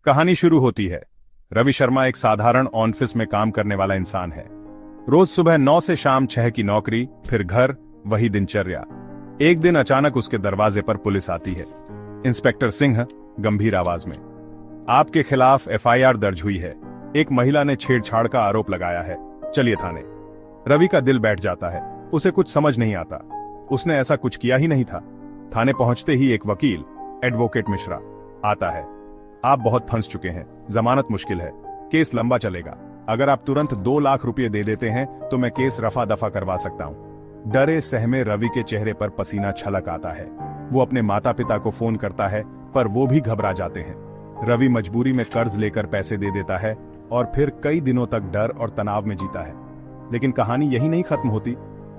कहानी शुरू होती है। रवि शर्मा एक साधारण ऑफिस में काम करने वाला इंसान है। रोज सुबह 9 से शाम 6 की नौकरी, फिर घर, वही दिनचर्या। एक दिन अचानक उसके दरवाजे पर पुलिस आती है। इंस्पेक्टर सिंह गंभीर आवाज में, आपके खिलाफ एफआईआर दर्ज हुई है। एक महिला ने छेड़छाड़ का आरोप लगाया है, चलिए थाने। रवि का दिल बैठ जाता है। उसे कुछ समझ नहीं आता। उसने ऐसा कुछ किया ही नहीं था। थाने पहुंचते ही एक वकील, एडवोकेट मिश्रा, आता है। आप बहुत फंस चुके हैं, जमानत मुश्किल है, केस लंबा चलेगा। अगर आप तुरंत 2 लाख रुपए दे देते हैं तो मैं केस रफा दफा करवा सकता हूं। डरे सहमे रवि के चेहरे पर पसीना छलक आता है। वो अपने माता पिता को फोन करता है, पर वो भी घबरा जाते हैं। रवि मजबूरी में कर्ज लेकर पैसे दे देता है और फिर कई दिनों तक डर और तनाव में जीता है। लेकिन कहानी यही नहीं खत्म होती।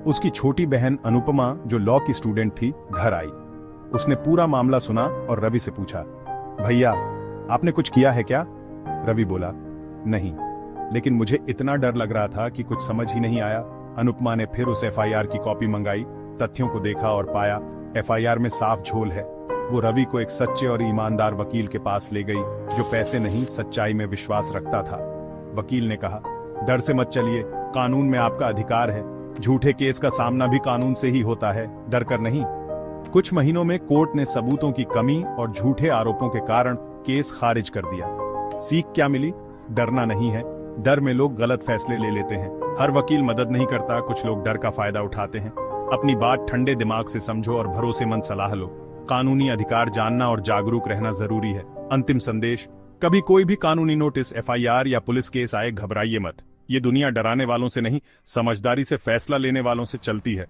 उसकी छोटी बहन अनुपमा, जो लॉ की स्टूडेंट थी, घर आई। उसने पूरा मामला सुना और रवि से पूछा, भैया आपने कुछ किया है क्या? रवि बोला, नहीं, लेकिन मुझे इतना डर लग रहा था कि कुछ समझ ही नहीं आया। अनुपमा ने फिर उस एफआईआर की कॉपी मंगाई, तथ्यों को देखा और पाया एफआईआर में साफ झोल है। वो रवि को एक सच्चे और ईमानदार वकील के पास ले गई, जो पैसे नहीं सच्चाई में विश्वास रखता था। वकील ने कहा, डर से मत चलिए, कानून में आपका अधिकार है। झूठे केस का सामना भी कानून से ही होता है, डर कर नहीं। कुछ महीनों में कोर्ट ने सबूतों की कमी और झूठे आरोपों के कारण केस खारिज कर दिया। सीख क्या मिली? डरना नहीं है। डर में लोग गलत फैसले ले लेते हैं। हर वकील मदद नहीं करता, कुछ लोग डर का फायदा उठाते हैं। अपनी बात ठंडे दिमाग से समझो और भरोसेमंद सलाह लो। कानूनी अधिकार जानना और जागरूक रहना जरूरी है। अंतिम संदेश, कभी कोई भी कानूनी नोटिस, एफआईआर या पुलिस केस आए, घबराइए मत। ये दुनिया डराने वालों से नहीं, समझदारी से फैसला लेने वालों से चलती है।